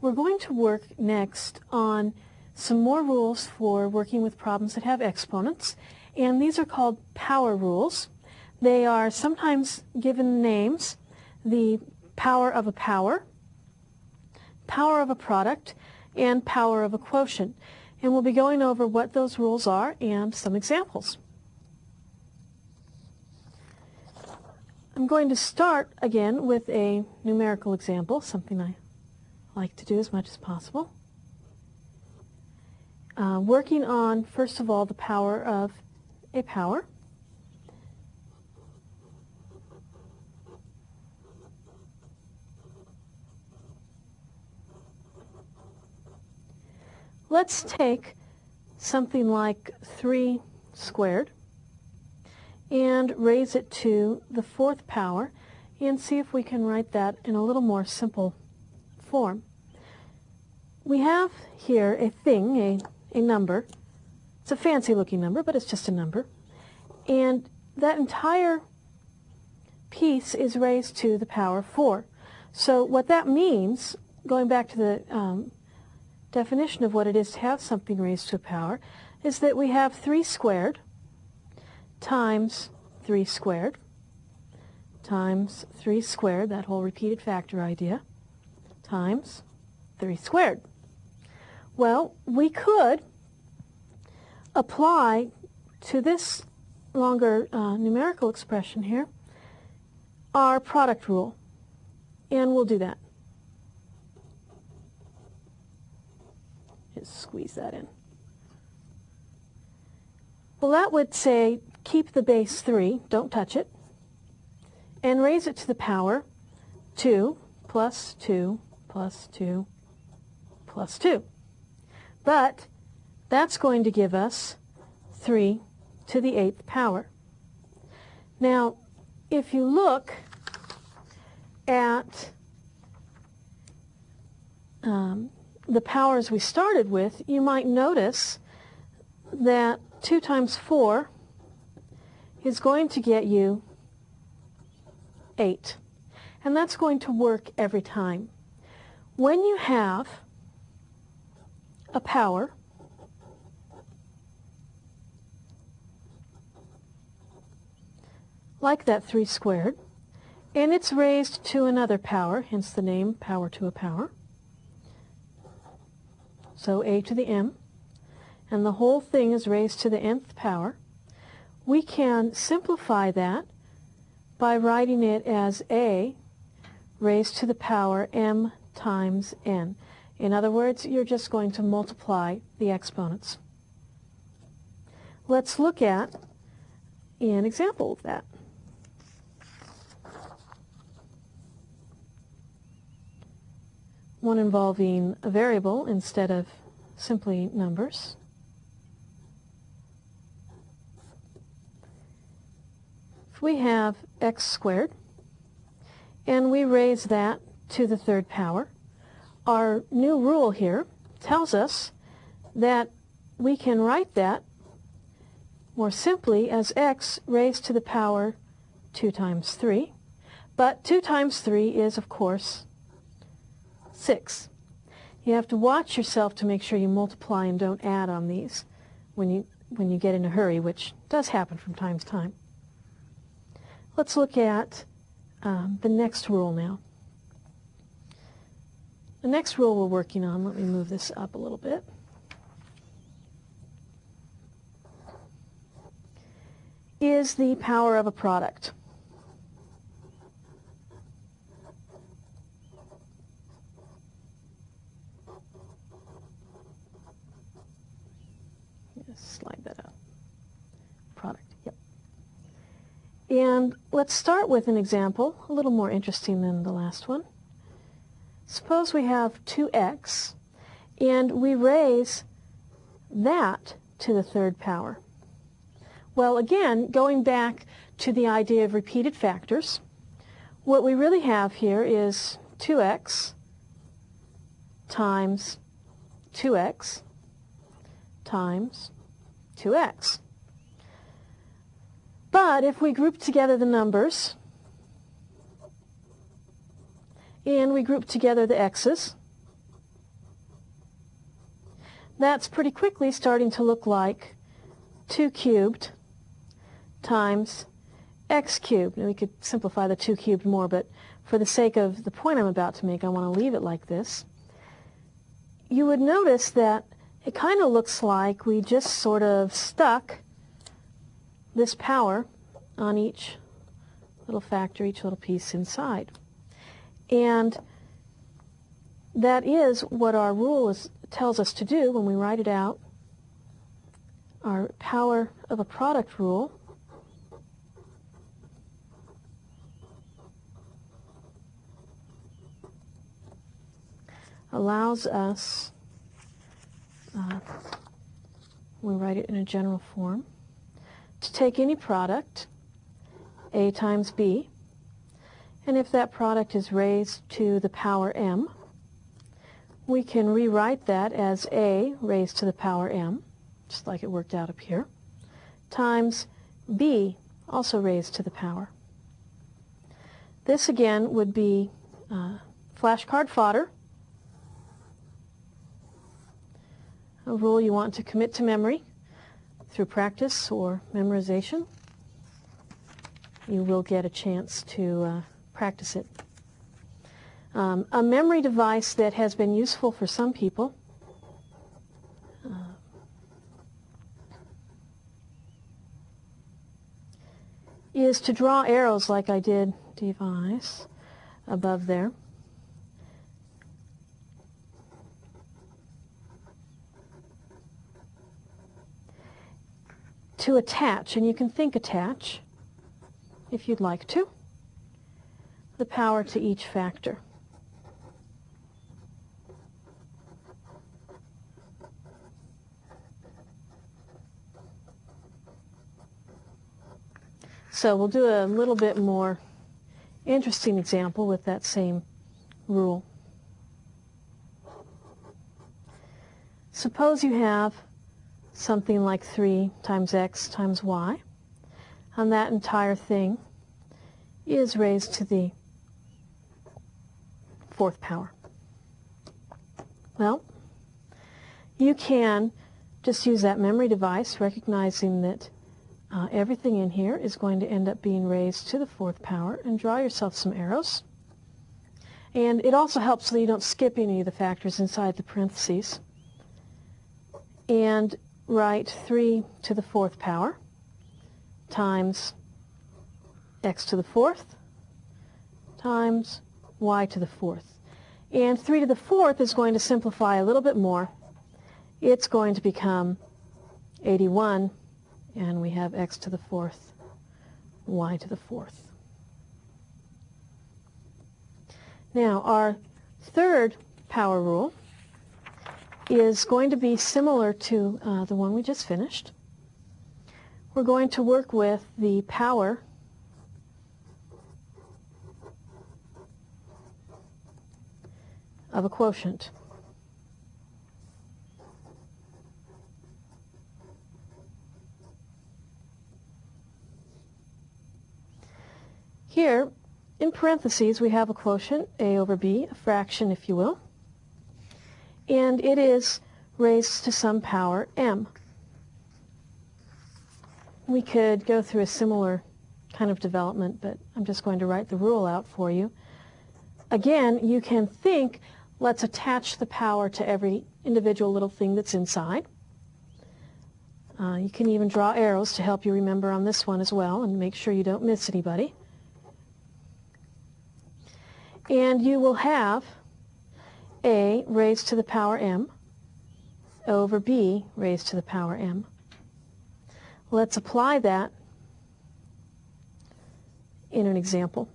we're going to work next on some more rules for working with problems that have exponents, and these are called power rules. They are sometimes given names: the power of a power, power of a product, and power of a quotient. And we'll be going over what those rules are and some examples. I'm going to start again with a numerical example, something I like to do as much as possible. Working on, first of all, the power of a power. Let's take something like 3 squared and raise it to the 4th power and see if we can write that in a little more simple form. We have here a thing, a number. It's a fancy looking number, but it's just a number. And that entire piece is raised to the power 4. So what that means, going back to the definition of what it is to have something raised to a power, is that we have 3 squared times 3 squared times 3 squared, that whole repeated factor idea, times 3 squared. Well, we could apply to this longer numerical expression here our product rule, and we'll do that. Just squeeze that in. Well, that would say keep the base 3, don't touch it, and raise it to the power 2 plus 2 plus 2 plus 2. But that's going to give us 3 to the 8th power. Now, if you look at the powers we started with, you might notice that 2 times 4 is going to get you 8. And that's going to work every time. When you have a power like that 3 squared, and it's raised to another power, hence the name power to a power, so a to the m, and the whole thing is raised to the nth power, we can simplify that by writing it as a raised to the power m times n. In other words, you're just going to multiply the exponents. Let's look at an example of that. One involving a variable instead of simply numbers. If we have x squared, and we raise that to the 3rd power, our new rule here tells us that we can write that more simply as x raised to the power 2 times 3. But 2 times 3 is, of course, 6. You have to watch yourself to make sure you multiply and don't add on these when you get in a hurry, which does happen from time to time. Let's look at the next rule now. The next rule we're working on, let me move this up a little bit, is the power of a product. Slide that up. Product, yep. And let's start with an example, a little more interesting than the last one. Suppose we have 2x, and we raise that to the 3rd power. Well, again, going back to the idea of repeated factors, what we really have here is 2x times 2x times 2x. But if we group together the numbers, and we group together the x's, that's pretty quickly starting to look like 2 cubed times x cubed. Now we could simplify the 2 cubed more, but for the sake of the point I'm about to make, I want to leave it like this. You would notice that it kind of looks like we just sort of stuck this power on each little factor, each little piece inside. And that is what our rule tells us to do when we write it out. Our power of a product rule allows us, we write it in a general form, to take any product, a times b, and if that product is raised to the power m, we can rewrite that as a raised to the power m, just like it worked out up here, times b, also raised to the power. This again would be flashcard fodder, a rule you want to commit to memory through practice or memorization. You will get a chance to practice it. A memory device that has been useful for some people is to draw arrows like I did devise above there. To attach, and you can think attach, if you'd like to, the power to each factor. So we'll do a little bit more interesting example with that same rule. Suppose you have something like 3 times x times y, and that entire thing is raised to the 4th power. Well, you can just use that memory device, recognizing that everything in here is going to end up being raised to the 4th power, and draw yourself some arrows. And it also helps so that you don't skip any of the factors inside the parentheses. And write 3 to the 4th power times x to the 4th times y to the 4th. And 3 to the 4th is going to simplify a little bit more. It's going to become 81, and we have x to the 4th, y to the 4th. Now, our third power rule is going to be similar to the one we just finished. We're going to work with the power of a quotient. Here, in parentheses, we have a quotient, a over b, a fraction, if you will, and it is raised to some power m. We could go through a similar kind of development, but I'm just going to write the rule out for you. Again, you can think, let's attach the power to every individual little thing that's inside. You can even draw arrows to help you remember on this one as well, and make sure you don't miss anybody. And you will have a raised to the power m over b raised to the power m. Let's apply that in an example.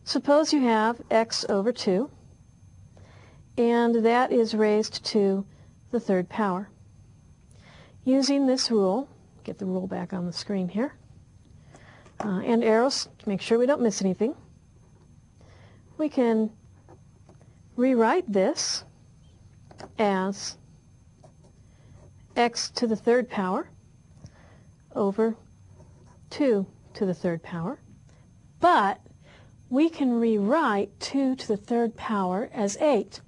Suppose you have x over 2, and that is raised to the 3rd power. Using this rule, get the rule back on the screen here, and arrows to make sure we don't miss anything, we can rewrite this as x to the 3rd power over 2 to the 3rd power. But we can rewrite 2 to the third power as 8.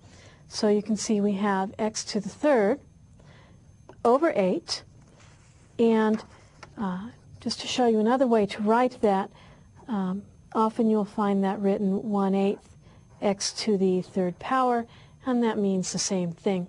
So you can see we have x to the third over 8. And just to show you another way to write that, often you'll find that written 1/8 x to the third power, and that means the same thing.